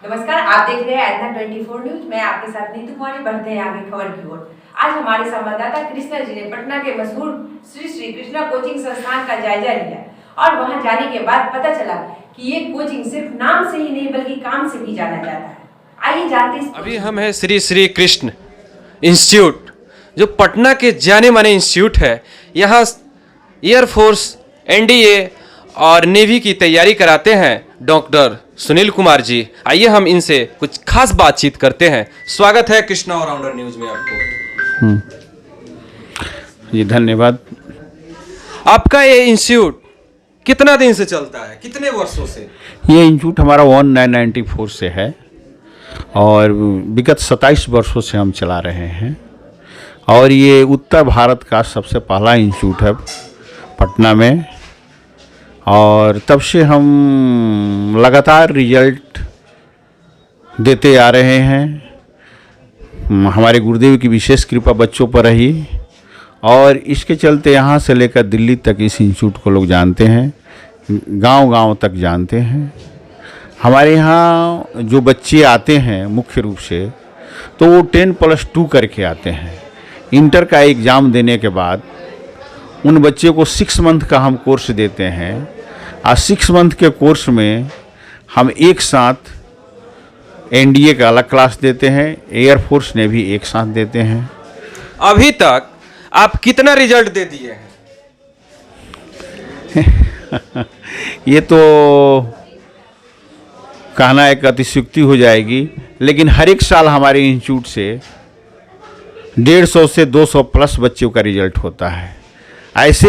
नमस्कार, आप देख रहे हैं एथन 24 न्यूज। मैं आपके साथ नीतू कुमारी। बढ़ते हैं आगे खबर की ओर। आज हमारे संवाददाता कृष्णा जी ने पटना के मशहूर श्री श्री कृष्णा कोचिंग संस्थान का जायजा लिया और वहां जाने के बाद पता चला कि ये कोचिंग सिर्फ नाम से ही नहीं बल्कि काम से भी जाना जाता है। आइए जानते हैं। अभी हम हैं श्री श्री कृष्ण इंस्टीट्यूट, जो पटना के जाने माने इंस्टीट्यूट है। यहाँ एयरफोर्स, एनडीए और नेवी की तैयारी कराते हैं डॉक्टर सुनील कुमार जी। आइए हम इनसे कुछ खास बातचीत करते हैं। स्वागत है कृष्णा ऑलराउंडर न्यूज में आपको। जी धन्यवाद। आपका ये इंस्टीट्यूट कितना दिन से चलता है, कितने वर्षों से? ये इंस्टीट्यूट हमारा 1994 से है और विगत 27 वर्षों से हम चला रहे हैं। और ये उत्तर भारत का सबसे पहला इंस्टीट्यूट है पटना में। और तब से हम लगातार रिजल्ट देते आ रहे हैं। हमारे गुरुदेव की विशेष कृपा बच्चों पर रही और इसके चलते यहाँ से लेकर दिल्ली तक इस इंस्टीट्यूट को लोग जानते हैं, गांव-गांव तक जानते हैं। हमारे यहाँ जो बच्चे आते हैं मुख्य रूप से तो वो 10+2 करके आते हैं। इंटर का एग्ज़ाम देने के बाद उन बच्चे को 6 मंथ का हम कोर्स देते हैं और 6 मंथ के कोर्स में हम एक साथ एनडीए का अलग क्लास देते हैं, एयरफोर्स ने भी एक साथ देते हैं। अभी तक आप कितना रिजल्ट दे दिए हैं? ये तो कहना एक अतिशयोक्ति हो जाएगी, लेकिन हर एक साल हमारे इंस्टीट्यूट से 150 से 200 प्लस बच्चों का रिजल्ट होता है। ऐसे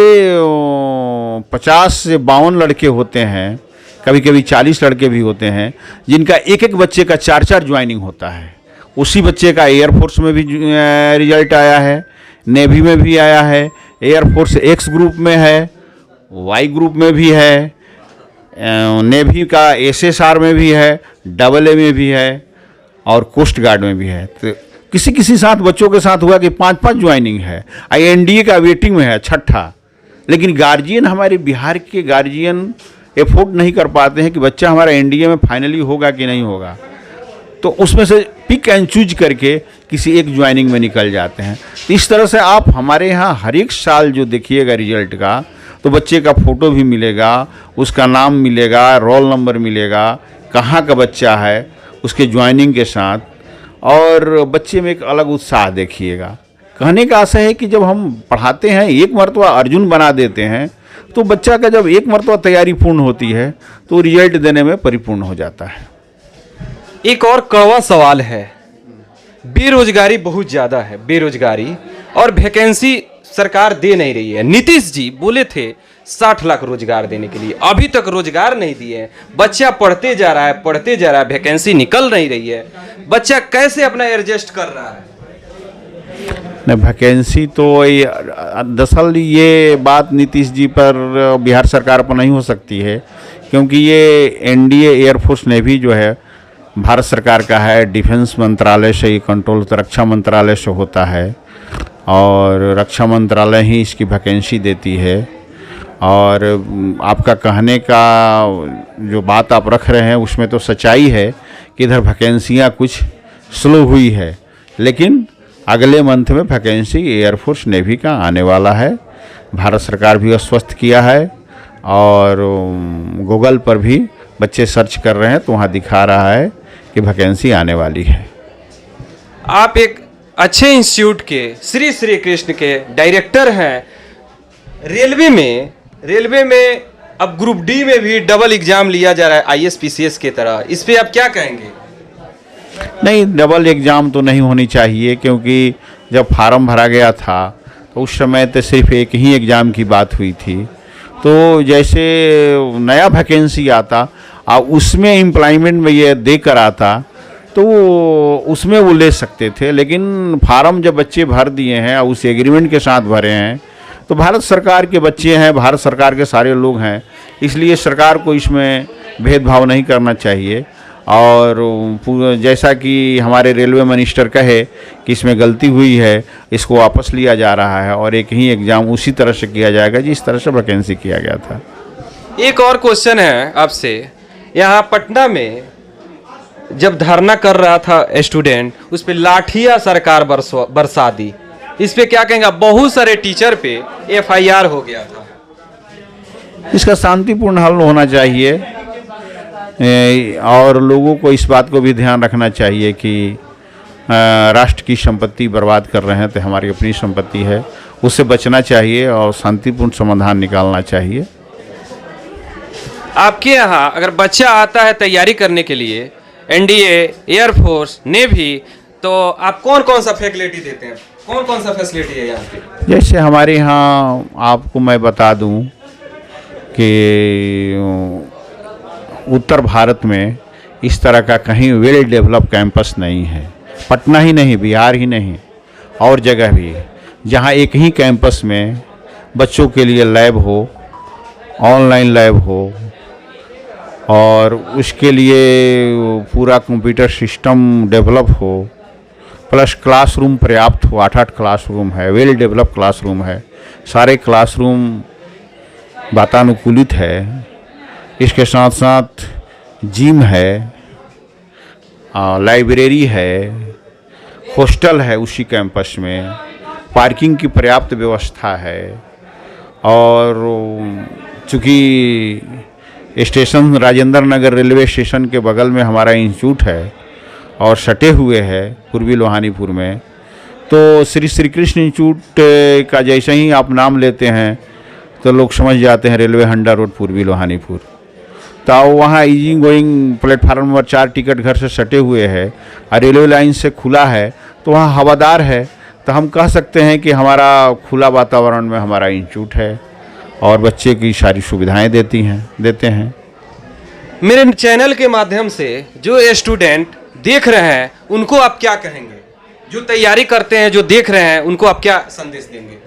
50 से 52 लड़के होते हैं, कभी कभी 40 लड़के भी होते हैं जिनका एक एक बच्चे का 4-4 ज्वाइनिंग होता है। उसी बच्चे का एयरफोर्स में भी रिजल्ट आया है, नेवी में भी आया है, एयरफोर्स एक्स ग्रुप में है, वाई ग्रुप में भी है, नेवी का एसएसआर में भी है, AA में भी है और कोस्ट गार्ड में भी है। तो किसी किसी साथ बच्चों के साथ हुआ कि 5-5 ज्वाइनिंग है। एनडीए का वेटिंग में है 6ठा। लेकिन गार्जियन, हमारे बिहार के गार्जियन एफोर्ड नहीं कर पाते हैं कि बच्चा हमारा एनडीए में फाइनली होगा कि नहीं होगा, तो उसमें से पिक एंड चूज करके किसी एक ज्वाइनिंग में निकल जाते हैं। तो इस तरह से आप हमारे यहाँ हर एक साल जो देखिएगा रिजल्ट का, तो बच्चे का फ़ोटो भी मिलेगा, उसका नाम मिलेगा, रोल नंबर मिलेगा, कहाँ का बच्चा है, उसके ज्वाइनिंग के साथ। और बच्चे में एक अलग उत्साह देखिएगा। कहने का आशा है कि जब हम पढ़ाते हैं, एक मरतबा अर्जुन बना देते हैं, तो बच्चा का जब एक मरतबा तैयारी पूर्ण होती है तो रिजल्ट देने में परिपूर्ण हो जाता है। एक और कड़वा सवाल है, बेरोजगारी बहुत ज़्यादा है, बेरोजगारी और वैकेंसी सरकार दे नहीं रही है। नीतीश जी बोले थे 60 लाख रोजगार देने के लिए, अभी तक रोजगार नहीं दिए हैं। बच्चा पढ़ते जा रहा है, पढ़ते जा रहा है, वैकेंसी निकल नहीं रही है। बच्चा कैसे अपना एडजस्ट कर रहा है? नहीं, वैकेंसी तो दरअसल ये बात नीतीश जी पर, बिहार सरकार पर नहीं हो सकती है, क्योंकि ये एनडीए एयरफोर्स नेवी जो है भारत सरकार का है। डिफेंस मंत्रालय से ये कंट्रोल तो रक्षा मंत्रालय से होता है और रक्षा मंत्रालय ही इसकी वैकेंसी देती है। और आपका कहने का जो बात आप रख रहे हैं उसमें तो सच्चाई है कि इधर वैकेंसियाँ कुछ स्लो हुई है, लेकिन अगले मंथ में वैकेंसी एयरफोर्स नेवी का आने वाला है। भारत सरकार भी आश्वस्त किया है और गूगल पर भी बच्चे सर्च कर रहे हैं तो वहाँ दिखा रहा है कि वैकेंसी आने वाली है। आप एक अच्छे इंस्टीट्यूट के श्री श्री कृष्ण के डायरेक्टर हैं। रेलवे में अब ग्रुप डी में भी डबल एग्जाम लिया जा रहा है ISPCS के तरह, इस पे आप क्या कहेंगे? नहीं, डबल एग्ज़ाम तो नहीं होनी चाहिए, क्योंकि जब फार्म भरा गया था तो उस समय तो सिर्फ एक ही एग्ज़ाम की बात हुई थी। तो जैसे नया वैकेंसी आता और उसमें एम्प्लॉयमेंट में ये देकर आता तो उसमें वो ले सकते थे। लेकिन फार्म जब बच्चे भर दिए हैं और उस एग्रीमेंट के साथ भरे हैं तो भारत सरकार के बच्चे हैं, भारत सरकार के सारे लोग हैं, इसलिए सरकार को इसमें भेदभाव नहीं करना चाहिए। और जैसा कि हमारे रेलवे मिनिस्टर कहे कि इसमें गलती हुई है, इसको वापस लिया जा रहा है और एक ही एग्ज़ाम उसी तरह से किया जाएगा जिस तरह से वैकेंसी किया गया था। एक और क्वेश्चन है आपसे, यहाँ पटना में जब धरना कर रहा था स्टूडेंट, उस पर लाठियां सरकार बरसा दी। इस पे क्या कहेंगे? बहुत सारे टीचर पे FIR हो गया था। इसका शांतिपूर्ण हल होना चाहिए और लोगों को इस बात को भी ध्यान रखना चाहिए कि राष्ट्र की संपत्ति बर्बाद कर रहे हैं तो हमारी अपनी संपत्ति है, उससे बचना चाहिए और शांतिपूर्ण समाधान निकालना चाहिए। आपके यहाँ अगर बच्चा आता है तैयारी करने के लिए NDA, एयरफोर्स, नेवी, तो आप कौन कौन सा फैसिलिटी देते हैं? कौन कौन सा फैसिलिटी है यहाँ पे? जैसे हमारे यहाँ आपको मैं बता दूं कि उत्तर भारत में इस तरह का कहीं वेल डेवलप कैंपस नहीं है। पटना ही नहीं, बिहार ही नहीं, और जगह भी जहाँ एक ही कैंपस में बच्चों के लिए लैब हो, ऑनलाइन लैब हो और उसके लिए पूरा कंप्यूटर सिस्टम डेवलप हो, प्लस क्लासरूम पर्याप्त हो। 8-8 क्लासरूम है, वेल डेवलप क्लासरूम है, सारे क्लासरूम वातानुकूलित है। इसके साथ साथ जिम है, लाइब्रेरी है, हॉस्टल है उसी कैंपस में, पार्किंग की पर्याप्त व्यवस्था है और चूँकि station Rajendra Nagar railway station के बगल में हमारा इंस्टीट्यूट है और सटे हुए है पूर्वी लोहानीपुर में, तो श्री श्री कृष्ण इंस्टीट्यूट का जैसे ही आप नाम लेते हैं तो लोग समझ जाते हैं रेलवे हंडा रोड पूर्वी लोहानीपुर। तो वहाँ easy going platform number 4 ticket घर से सटे हुए है और रेलवे लाइन से खुला है, तो वहाँ हवादार है। तो हम कह सकते हैं कि हमारा खुला वातावरण में हमारा इंस्टीट्यूट है और बच्चे की सारी सुविधाएं देते हैं। मेरे चैनल के माध्यम से जो स्टूडेंट देख रहे हैं उनको आप क्या कहेंगे? जो तैयारी करते हैं, जो देख रहे हैं, उनको आप क्या संदेश देंगे?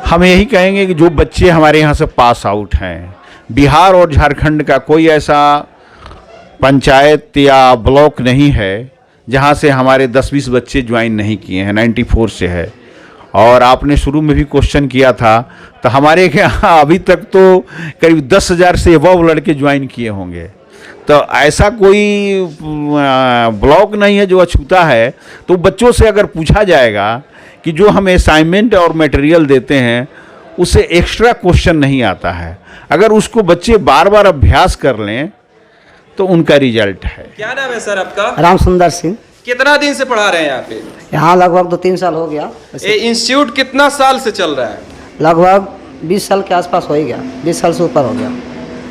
हम यही कहेंगे कि जो बच्चे हमारे यहाँ से पास आउट हैं, बिहार और झारखंड का कोई ऐसा पंचायत या ब्लॉक नहीं है जहाँ से हमारे 10-20 बच्चे ज्वाइन नहीं किए हैं। 94 से है। और आपने शुरू में भी क्वेश्चन किया था, तो हमारे यहाँ अभी तक तो करीब 10,000 से अबव लड़के ज्वाइन किए होंगे। तो ऐसा कोई ब्लॉक नहीं है जो अछूता है। तो बच्चों से अगर पूछा जाएगा कि जो हम असाइनमेंट और मटेरियल देते हैं उससे एक्स्ट्रा क्वेश्चन नहीं आता है, अगर उसको बच्चे बार बार अभ्यास कर लें तो उनका रिजल्ट है। क्या नाम है सर आपका? राम सुंदर सिंह। कितना दिन से पढ़ा रहे हैं यहाँ पे? यहाँ लगभग 2-3 साल हो गया। ये इंस्टीट्यूट कितना साल से चल रहा है? लगभग 20 साल के आसपास हो ही गया, 20 साल से ऊपर हो गया।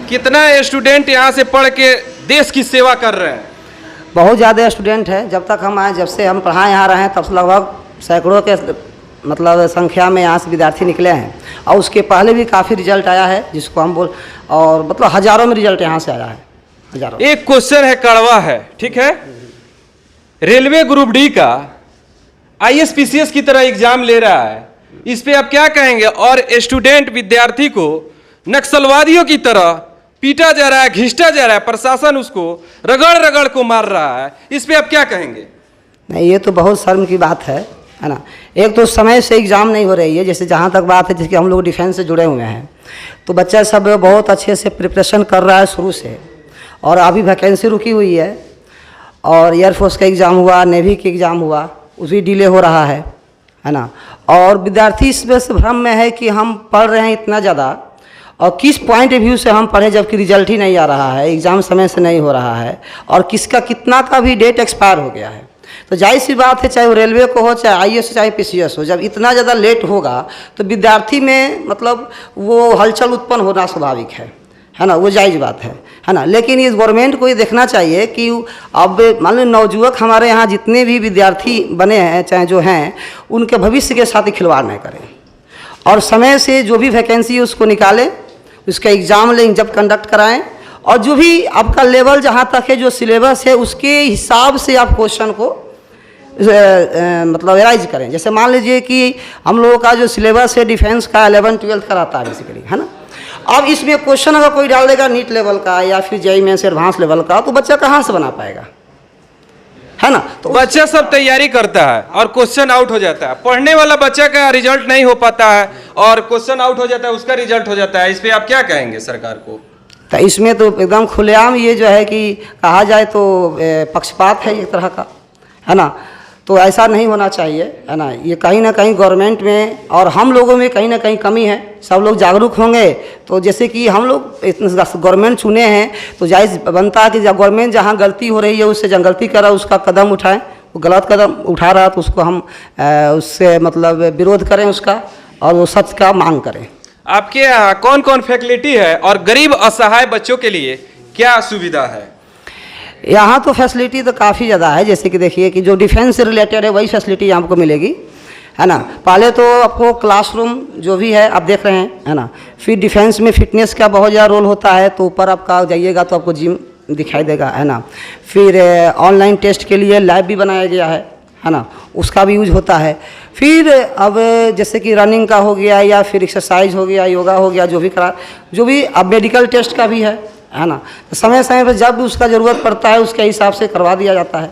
कितना स्टूडेंट यहाँ से पढ़ के देश की सेवा कर रहे हैं? बहुत ज़्यादा स्टूडेंट है। जब तक हम आए, जब से हम पढ़ाए यहाँ रहे हैं, तब से लगभग सैकड़ों के मतलब संख्या में यहाँ से विद्यार्थी निकले हैं। और उसके पहले भी काफ़ी रिजल्ट आया है, जिसको हम और मतलब हज़ारों में रिजल्ट यहाँ से आया है, हज़ारों। एक क्वेश्चन है, कड़वा है, ठीक है? रेलवे ग्रुप डी का ISPCS की तरह एग्जाम ले रहा है, इस पे आप क्या कहेंगे? और स्टूडेंट विद्यार्थी को नक्सलवादियों की तरह पीटा जा रहा है, घिसटा जा रहा है, प्रशासन उसको रगड़ रगड़ को मार रहा है, इस पे आप क्या कहेंगे? नहीं, ये तो बहुत शर्म की बात है ना। एक तो समय से एग्ज़ाम नहीं हो रही है, जैसे जहाँ तक बात है, जिसके हम लोग डिफेंस से जुड़े हुए हैं, तो बच्चा सब बहुत अच्छे से प्रिपरेशन कर रहा है शुरू से। और अभी वैकेंसी रुकी हुई है और एयरफोर्स का एग्ज़ाम हुआ, नेवी का एग्ज़ाम हुआ, उसी डिले हो रहा है ना। और विद्यार्थी इस वजह से भ्रम में है कि हम पढ़ रहे हैं इतना ज़्यादा, और किस पॉइंट ऑफ व्यू से हम पढ़ें जबकि रिजल्ट ही नहीं आ रहा है, एग्ज़ाम समय से नहीं हो रहा है, और किसका कितना का भी डेट एक्सपायर हो गया है। तो जाहिर सी बात है, चाहे वो रेलवे को हो, चाहे IAS हो, चाहे PCS हो, जब इतना ज़्यादा लेट होगा तो विद्यार्थी में मतलब वो हलचल उत्पन्न होना स्वाभाविक है ना, वो जायज़ बात है ना। लेकिन इस गवर्नमेंट को ये देखना चाहिए कि अब मान लो नवयुवक हमारे यहाँ जितने भी विद्यार्थी बने हैं, चाहे जो हैं, उनके भविष्य के साथ ही खिलवाड़ नहीं करें, और समय से जो भी वैकेंसी है उसको निकालें, उसका एग्ज़ाम लें, जब कंडक्ट कराएं, और जो भी आपका लेवल जहाँ तक है, जो सिलेबस है, उसके हिसाब से आप क्वेश्चन को मतलब एराइज करें। जैसे मान लीजिए कि हम लोगों का जो सिलेबस है डिफेंस का 11th-12th का रहता है बेसिकली, है ना। अब इसमें क्वेश्चन अगर कोई डाल देगा नीट लेवल का या फिर JEE मेंस एडवांस लेवल का, तो बच्चा कहाँ से बना पाएगा, है ना। तो बच्चा सब तैयारी करता है और क्वेश्चन आउट हो जाता है। पढ़ने वाला बच्चा का रिजल्ट नहीं हो पाता है और क्वेश्चन आउट हो जाता है, उसका रिजल्ट हो जाता है। इस पे आप क्या कहेंगे सरकार को? तो इसमें तो एकदम खुलेआम ये जो है कि कहा जाए तो पक्षपात है एक तरह का, है ना। तो ऐसा नहीं होना चाहिए, है ना। ये कहीं ना कहीं गवर्नमेंट में और हम लोगों में कहीं ना कहीं कमी है। सब लोग जागरूक होंगे तो जैसे कि हम लोग गवर्नमेंट चुने हैं तो जायज़ बनता है कि जब गवर्नमेंट जहाँ गलती हो रही है उससे जहाँ गलती कर रहा है उसका कदम उठाएं। वो गलत कदम उठा रहा है तो उसको हम उससे मतलब विरोध करें उसका, और वो सच का मांग करें। आपके यहाँ कौन कौन फैसिलिटी है और गरीब असहाय बच्चों के लिए क्या सुविधा है? यहाँ तो फैसिलिटी तो काफ़ी ज़्यादा है। जैसे कि देखिए कि जो डिफेंस से रिलेटेड है वही फैसिलिटी यहाँ आपको मिलेगी, है ना। पहले तो आपको क्लासरूम जो भी है आप देख रहे हैं, है ना। फिर डिफेंस में फिटनेस का बहुत ज़्यादा रोल होता है, तो ऊपर आपका जाइएगा तो आपको जिम दिखाई देगा, है ना। फिर ऑनलाइन टेस्ट के लिए लैब भी बनाया गया है ना, उसका भी यूज होता है। फिर अब जैसे कि रनिंग का हो गया या फिर एक्सरसाइज हो गया, योगा हो गया, जो भी अब मेडिकल टेस्ट का भी है ना। तो समय समय पर जब भी उसका ज़रूरत पड़ता है उसके हिसाब से करवा दिया जाता है।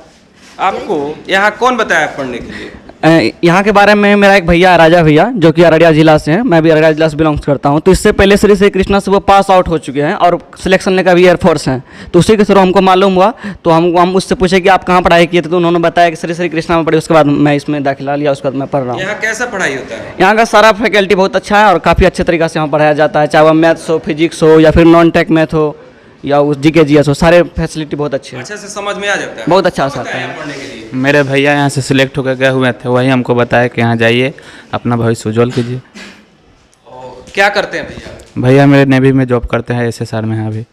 आपको यहाँ कौन बताया पढ़ने के लिए? यहाँ के बारे में मेरा एक भैया राजा भैया जो कि अररिया जिला से हैं, मैं भी अररिया जिला से बिलोंग्स करता हूँ। तो इससे पहले श्री श्री कृष्णा से वो पास आउट हो चुके हैं और सिलेक्शन लेकर भी एयरफोर्स हैं। तो उसी के थ्रू हमको मालूम हुआ, तो हम उससे पूछे कि आप कहाँ पढ़ाई किए थे, तो उन्होंने बताया कि श्री श्री कृष्णा में पढ़ी। उसके बाद मैं इसमें दाखिला लिया, उसके बाद मैं पढ़ रहा हूँ। यहाँ कैसा पढ़ाई होता है? यहाँ का सारा फैकल्टी बहुत अच्छा है और काफ़ी अच्छे तरीक़े से यहाँ पढ़ाया जाता है, चाहे वह मैथ्स हो, फिजिक्स हो या फिर नॉन टेक मैथ हो या उस जीके जीएस हो, सारे फैसिलिटी बहुत अच्छे हैं। अच्छे से समझ में आ जाता है? बहुत अच्छा से आता है। पढ़ने के लिए मेरे भैया यहाँ से सिलेक्ट होकर गए हुए थे, वही हमको बताया कि यहाँ जाइए, अपना भविष्य उज्जवल कीजिए। क्या करते हैं भैया? भैया मेरे नेवी में जॉब करते हैं, SSR में हैं अभी।